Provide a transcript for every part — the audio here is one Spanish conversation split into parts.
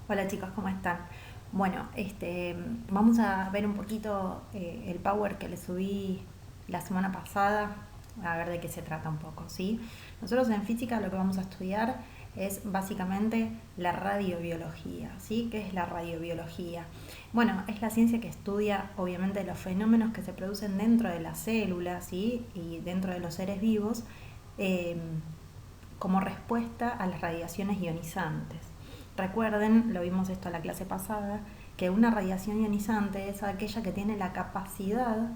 Hola chicos, ¿cómo están? Bueno, vamos a ver un poquito el power que le subí la semana pasada, a ver de qué se trata un poco, ¿sí? Nosotros en física lo que vamos a estudiar es básicamente la radiobiología, ¿sí? ¿Qué es la radiobiología? Bueno, es la ciencia que estudia obviamente los fenómenos que se producen dentro de las células, ¿sí? Y dentro de los seres vivos eh, como respuesta a las radiaciones ionizantes. Recuerden, lo vimos esto en la clase pasada, que una radiación ionizante es aquella que tiene la capacidad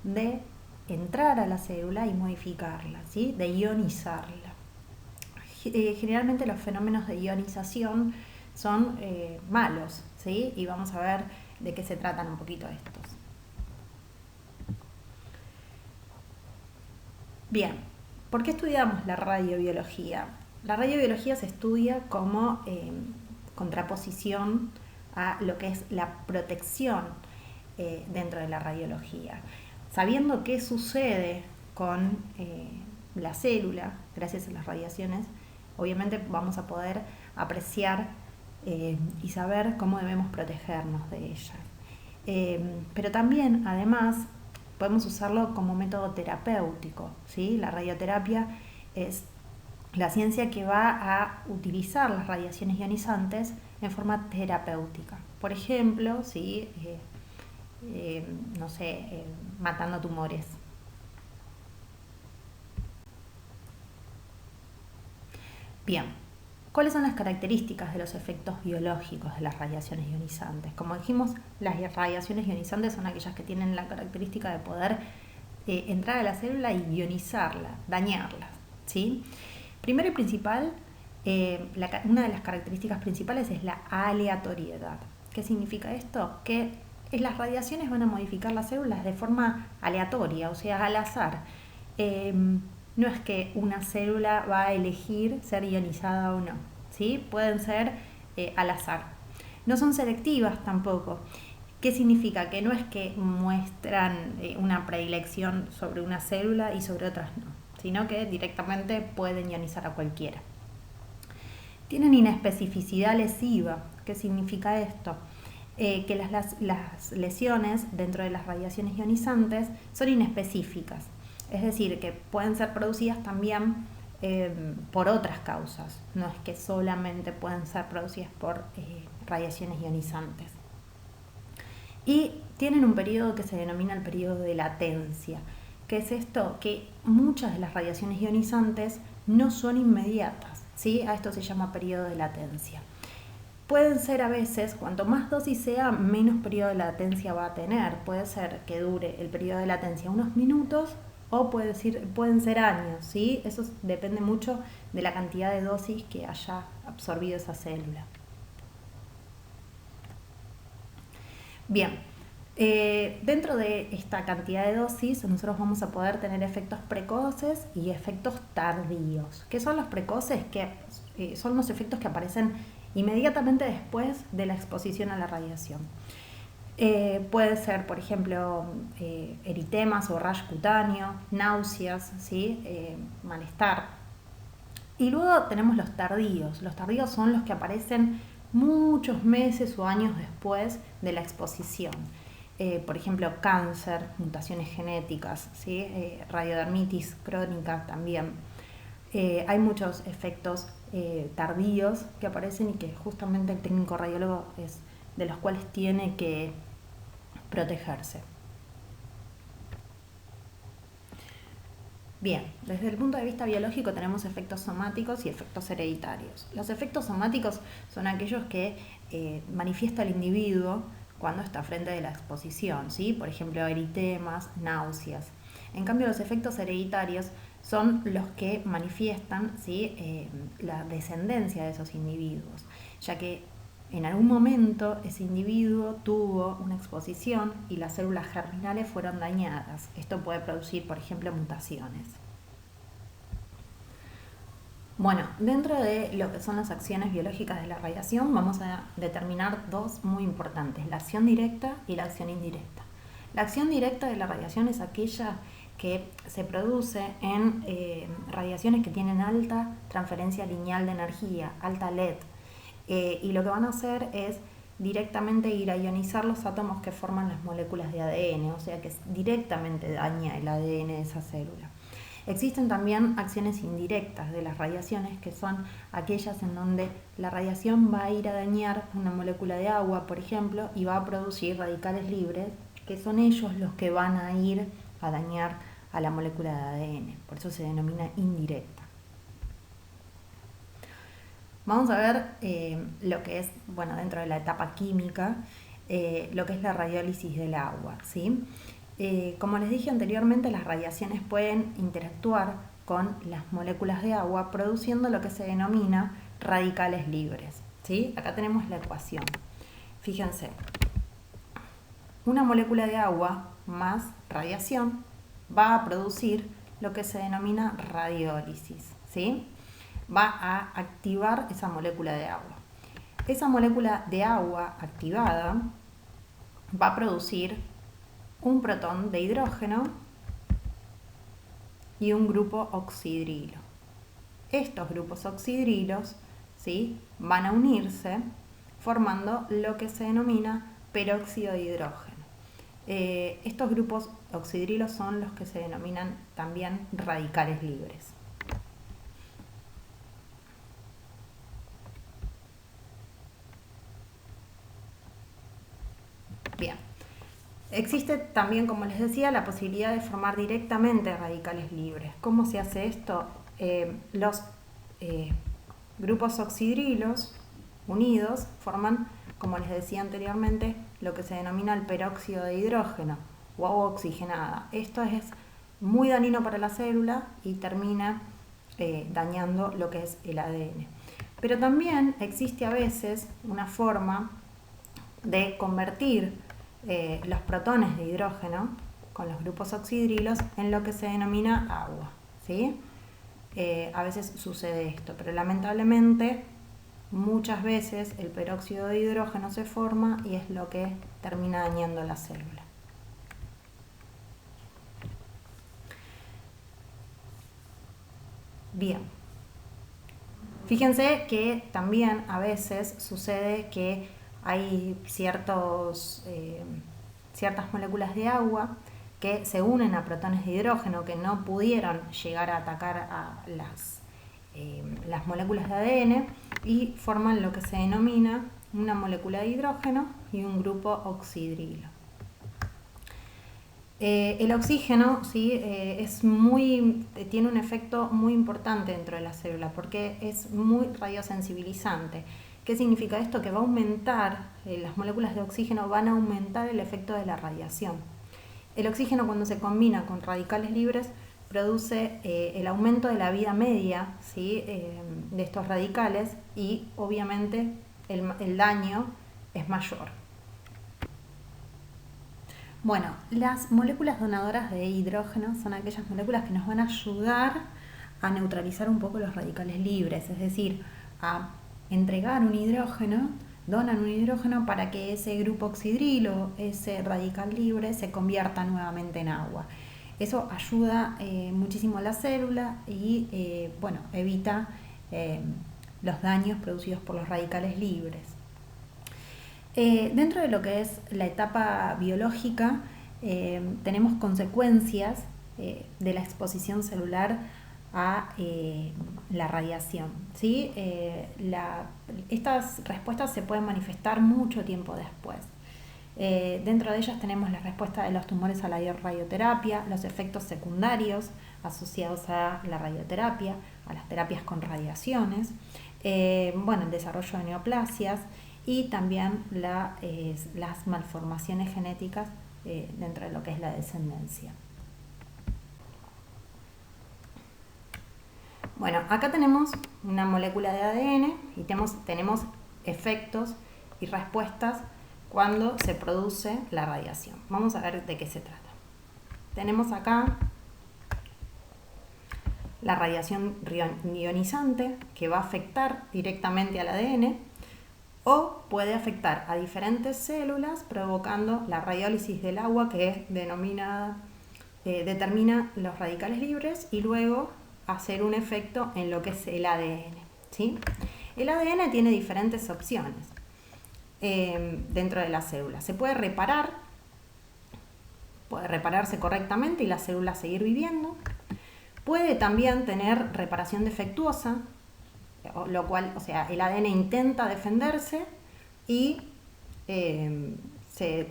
de entrar a la célula y modificarla, ¿sí? De ionizarla. Generalmente los fenómenos de ionización son malos, ¿sí? Y vamos a ver de qué se tratan un poquito estos. Bien, ¿por qué estudiamos la radiobiología? La radiobiología se estudia como contraposición a lo que es la protección dentro de la radiología. Sabiendo qué sucede con la célula, gracias a las radiaciones, obviamente vamos a poder apreciar y saber cómo debemos protegernos de ella. Pero también, además, podemos usarlo como método terapéutico, ¿sí? La radioterapia es la ciencia que va a utilizar las radiaciones ionizantes en forma terapéutica. Por ejemplo, ¿sí? No sé, matando tumores. Bien, ¿cuáles son las características de los efectos biológicos de las radiaciones ionizantes? Como dijimos, las radiaciones ionizantes son aquellas que tienen la característica de poder entrar a la célula y ionizarla, dañarla, ¿sí? Primero y principal, una de las características principales es la aleatoriedad. ¿Qué significa esto? Que las radiaciones van a modificar las células de forma aleatoria, o sea, al azar. Eh, no es que una célula va a elegir ser ionizada o no, ¿sí? Pueden ser al azar. No son selectivas tampoco. ¿Qué significa? Que no es que muestran una predilección sobre una célula y sobre otras no, sino que directamente pueden ionizar a cualquiera. Tienen inespecificidad lesiva. ¿Qué significa esto? Que las lesiones dentro de las radiaciones ionizantes son inespecíficas. Es decir, que pueden ser producidas también por otras causas. No es que solamente pueden ser producidas por radiaciones ionizantes. Y tienen un periodo que se denomina el periodo de latencia. ¿Qué es esto? Que muchas de las radiaciones ionizantes no son inmediatas, ¿sí? A esto se llama periodo de latencia. Pueden ser a veces, cuanto más dosis sea, menos periodo de latencia va a tener. Puede ser que dure el periodo de latencia unos minutos o pueden ser años, ¿sí? Eso depende mucho de la cantidad de dosis que haya absorbido esa célula. Bien, dentro de esta cantidad de dosis nosotros vamos a poder tener efectos precoces y efectos tardíos. ¿Qué son los precoces? Que son los efectos que aparecen inmediatamente después de la exposición a la radiación. Puede ser, por ejemplo, eritemas o rash cutáneo, náuseas, ¿sí? Malestar. Y luego tenemos los tardíos. Los tardíos son los que aparecen muchos meses o años después de la exposición. Por ejemplo, cáncer, mutaciones genéticas, ¿sí? Radiodermitis crónica también. Hay muchos efectos tardíos que aparecen y que justamente el técnico radiólogo es de los cuales tiene que protegerse. Bien, desde el punto de vista biológico tenemos efectos somáticos y efectos hereditarios. Los efectos somáticos son aquellos que manifiesta el individuo cuando está frente de la exposición, ¿sí? Por ejemplo, eritemas, náuseas. En cambio, los efectos hereditarios son los que manifiestan, ¿sí? La descendencia de esos individuos, ya que en algún momento ese individuo tuvo una exposición y las células germinales fueron dañadas. Esto puede producir, por ejemplo, mutaciones. Bueno, dentro de lo que son las acciones biológicas de la radiación vamos a determinar dos muy importantes, la acción directa y la acción indirecta. La acción directa de la radiación es aquella que se produce en radiaciones que tienen alta transferencia lineal de energía, alta LED. y lo que van a hacer es directamente ir a ionizar los átomos que forman las moléculas de ADN, o sea que directamente daña el ADN de esa célula. Existen también acciones indirectas de las radiaciones, que son aquellas en donde la radiación va a ir a dañar una molécula de agua, por ejemplo, y va a producir radicales libres, que son ellos los que van a ir a dañar a la molécula de ADN. Por eso se denomina indirecta. Vamos a ver lo que es, bueno, dentro de la etapa química, lo que es la radiólisis del agua, ¿sí? Como les dije anteriormente, las radiaciones pueden interactuar con las moléculas de agua produciendo lo que se denomina radicales libres, ¿sí? Acá tenemos la ecuación. Fíjense, una molécula de agua más radiación va a producir lo que se denomina radiólisis, ¿sí? Va a activar esa molécula de agua. Esa molécula de agua activada va a producir un protón de hidrógeno y un grupo oxidrilo. Estos grupos oxidrilos, ¿sí?, van a unirse formando lo que se denomina peróxido de hidrógeno. Estos grupos oxidrilos son los que se denominan también radicales libres. Bien. Existe también, como les decía, la posibilidad de formar directamente radicales libres. ¿Cómo se hace esto? Los grupos oxidrilos unidos forman, como les decía anteriormente, lo que se denomina el peróxido de hidrógeno o agua oxigenada. Esto es muy dañino para la célula y termina dañando lo que es el ADN. Pero también existe a veces una forma de convertir los protones de hidrógeno con los grupos oxidrilos en lo que se denomina agua, ¿sí? A veces sucede esto, pero lamentablemente muchas veces el peróxido de hidrógeno se forma y es lo que termina dañando la célula. Bien, fíjense que también a veces sucede que hay ciertas moléculas de agua que se unen a protones de hidrógeno que no pudieron llegar a atacar a las moléculas de ADN y forman lo que se denomina una molécula de hidrógeno y un grupo oxidrilo. El oxígeno, ¿sí?, tiene un efecto muy importante dentro de la célula porque es muy radiosensibilizante. ¿Qué significa esto? Que va a aumentar, las moléculas de oxígeno van a aumentar el efecto de la radiación. El oxígeno, cuando se combina con radicales libres, produce el aumento de la vida media, ¿sí?, de estos radicales, y obviamente el daño es mayor. Bueno, las moléculas donadoras de hidrógeno son aquellas moléculas que nos van a ayudar a neutralizar un poco los radicales libres, es decir, a entregar un hidrógeno, donan un hidrógeno para que ese grupo oxidrilo, ese radical libre, se convierta nuevamente en agua. Eso ayuda muchísimo a la célula y evita los daños producidos por los radicales libres. Dentro de lo que es la etapa biológica, tenemos consecuencias de la exposición celular a la radiación, ¿sí? Estas respuestas se pueden manifestar mucho tiempo después. Dentro de ellas tenemos la respuesta de los tumores a la radioterapia, los efectos secundarios asociados a la radioterapia, a las terapias con radiaciones, el desarrollo de neoplasias y también las malformaciones genéticas dentro de lo que es la descendencia. Bueno, acá tenemos una molécula de ADN y tenemos efectos y respuestas cuando se produce la radiación. Vamos a ver de qué se trata. Tenemos acá la radiación ionizante, que va a afectar directamente al ADN o puede afectar a diferentes células provocando la radiólisis del agua, que determina los radicales libres y luego hacer un efecto en lo que es el ADN, ¿sí? El ADN tiene diferentes opciones dentro de la célula. Se puede repararse correctamente y la célula seguir viviendo. Puede también tener reparación defectuosa, lo cual, o sea, el ADN intenta defenderse y se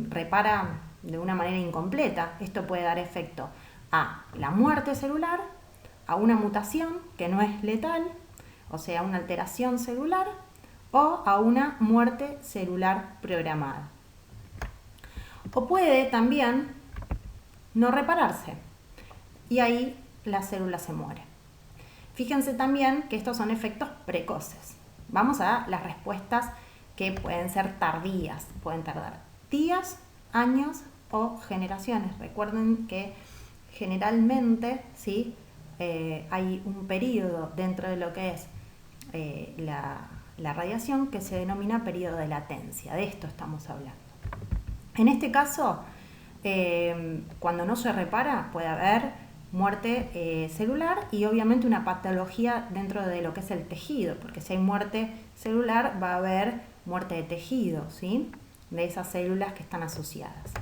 repara de una manera incompleta. Esto puede dar efecto a la muerte celular, a una mutación que no es letal, o sea, una alteración celular, o a una muerte celular programada. O puede también no repararse y ahí la célula se muere. Fíjense también que estos son efectos precoces. Vamos a las respuestas que pueden ser tardías, pueden tardar días, años o generaciones. Recuerden que generalmente ¿sí? Hay un periodo dentro de lo que es la radiación que se denomina periodo de latencia. De esto estamos hablando. En este caso, cuando no se repara, puede haber muerte celular y obviamente una patología dentro de lo que es el tejido, porque si hay muerte celular va a haber muerte de tejido, ¿sí? De esas células que están asociadas.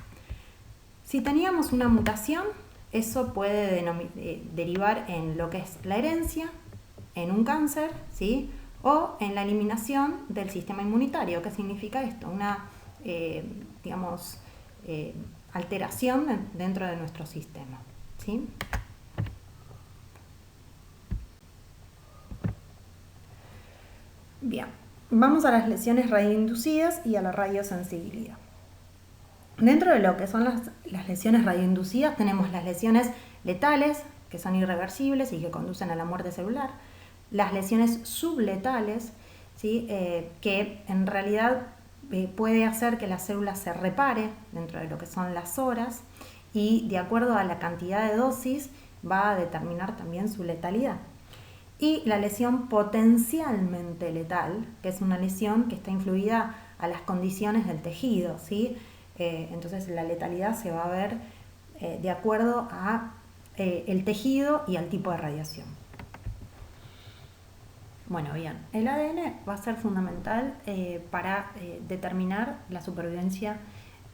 Si teníamos una mutación, eso puede derivar en lo que es la herencia, en un cáncer, ¿sí? O en la eliminación del sistema inmunitario. ¿Qué significa esto? Una, alteración dentro de nuestro sistema, ¿sí? Bien, vamos a las lesiones radioinducidas y a la radiosensibilidad. Dentro de lo que son las lesiones radioinducidas tenemos las lesiones letales, que son irreversibles y que conducen a la muerte celular, las lesiones subletales, ¿sí? Que en realidad puede hacer que la célula se repare dentro de lo que son las horas y de acuerdo a la cantidad de dosis va a determinar también su letalidad. Y la lesión potencialmente letal, que es una lesión que está influida a las condiciones del tejido, ¿sí? Entonces la letalidad se va a ver de acuerdo a el tejido y al tipo de radiación. Bueno, bien, el ADN va a ser fundamental para determinar la supervivencia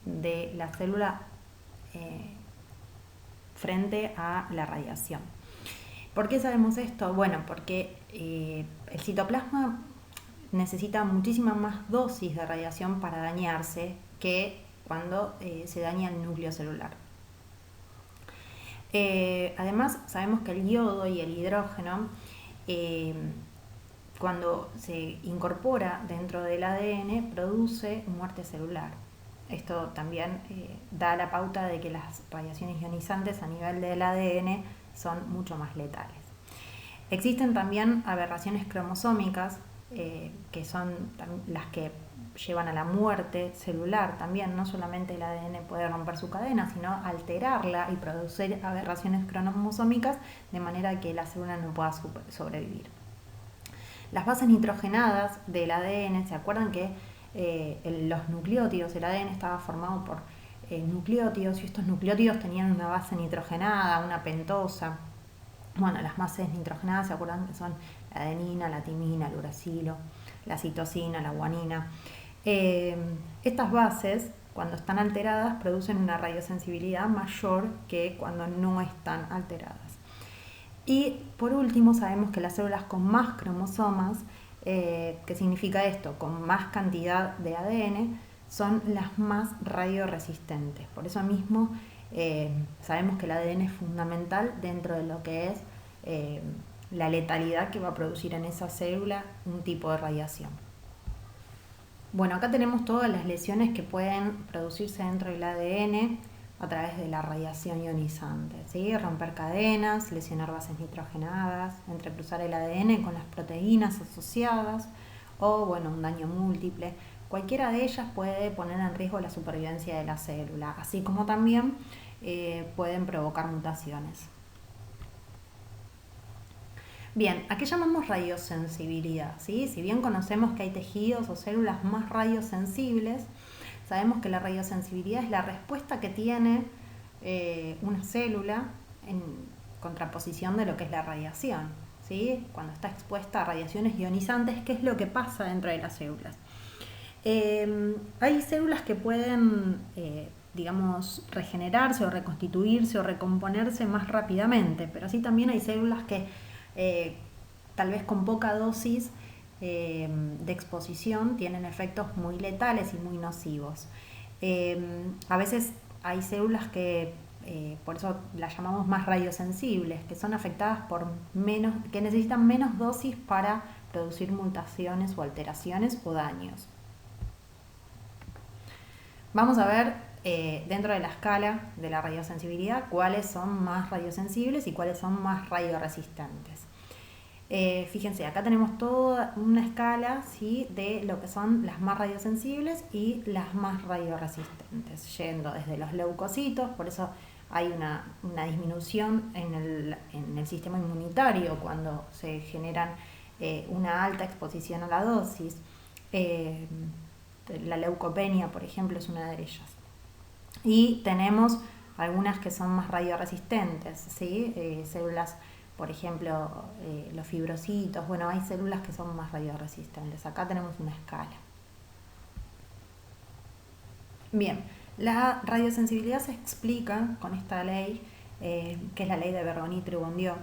de la célula frente a la radiación. ¿Por qué sabemos esto? Bueno, porque el citoplasma necesita muchísima más dosis de radiación para dañarse que cuando se daña el núcleo celular. Además, sabemos que el yodo y el hidrógeno, cuando se incorpora dentro del ADN, produce muerte celular. Esto también da la pauta de que las radiaciones ionizantes a nivel del ADN son mucho más letales. Existen también aberraciones cromosómicas que son las que llevan a la muerte celular también. No solamente el ADN puede romper su cadena, sino alterarla y producir aberraciones cromosómicas de manera que la célula no pueda sobrevivir. Las bases nitrogenadas del ADN, ¿se acuerdan que los nucleótidos, el ADN estaba formado por nucleótidos y estos nucleótidos tenían una base nitrogenada, una pentosa? Bueno, las bases nitrogenadas, ¿se acuerdan que son la adenina, la timina, el uracilo, la citosina, la guanina? Estas bases, cuando están alteradas, producen una radiosensibilidad mayor que cuando no están alteradas. Y por último, sabemos que las células con más cromosomas, ¿qué significa esto? Con más cantidad de ADN, son las más radioresistentes. Por eso mismo sabemos que el ADN es fundamental dentro de lo que es la letalidad que va a producir en esa célula un tipo de radiación. Bueno, acá tenemos todas las lesiones que pueden producirse dentro del ADN a través de la radiación ionizante, ¿sí? Romper cadenas, lesionar bases nitrogenadas, entrecruzar el ADN con las proteínas asociadas o, bueno, un daño múltiple. Cualquiera de ellas puede poner en riesgo la supervivencia de la célula, así como también pueden provocar mutaciones. Bien, ¿a qué llamamos radiosensibilidad? ¿Sí? Si bien conocemos que hay tejidos o células más radiosensibles, sabemos que la radiosensibilidad es la respuesta que tiene una célula en contraposición de lo que es la radiación, ¿sí? Cuando está expuesta a radiaciones ionizantes, ¿qué es lo que pasa dentro de las células? Hay células que pueden, digamos, regenerarse o reconstituirse o recomponerse más rápidamente, pero así también hay células que tal vez con poca dosis de exposición tienen efectos muy letales y muy nocivos. A veces hay células que, por eso las llamamos más radiosensibles, que son afectadas por menos, que necesitan menos dosis para producir mutaciones o alteraciones o daños. Vamos a ver dentro de la escala de la radiosensibilidad cuáles son más radiosensibles y cuáles son más radioresistentes. Fíjense, acá tenemos toda una escala, ¿sí?, de lo que son las más radiosensibles y las más radioresistentes, yendo desde los leucocitos, por eso hay una disminución en el sistema inmunitario cuando se generan una alta exposición a la dosis. La leucopenia, por ejemplo, es una de ellas. Y tenemos algunas que son más radioresistentes, ¿sí? Células, por ejemplo, los fibrocitos. Bueno, hay células que son más radioresistentes. Acá tenemos una escala. Bien, la radiosensibilidad se explica con esta ley, que es la ley de Bergoni-Tribondieu,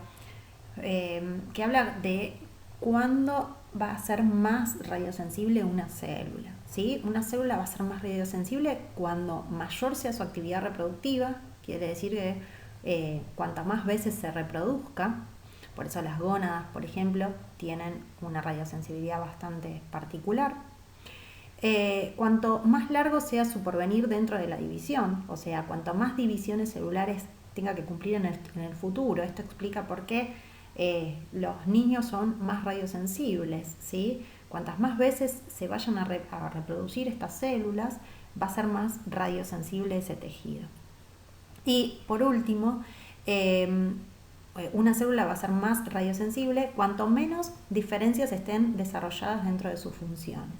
que habla de cuándo va a ser más radiosensible una célula, ¿sí? Una célula va a ser más radiosensible cuando mayor sea su actividad reproductiva, quiere decir que cuantas más veces se reproduzca, por eso las gónadas, por ejemplo, tienen una radiosensibilidad bastante particular. Cuanto más largo sea su porvenir dentro de la división, o sea, cuanto más divisiones celulares tenga que cumplir en el futuro, esto explica por qué los niños son más radiosensibles, ¿sí? Cuantas más veces se vayan a reproducir estas células, va a ser más radiosensible ese tejido. Y por último, una célula va a ser más radiosensible cuanto menos diferencias estén desarrolladas dentro de sus funciones.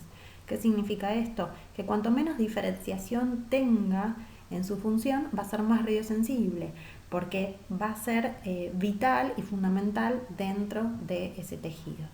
¿Qué significa esto? Que cuanto menos diferenciación tenga en su función, va a ser más radiosensible, porque va a ser vital y fundamental dentro de ese tejido.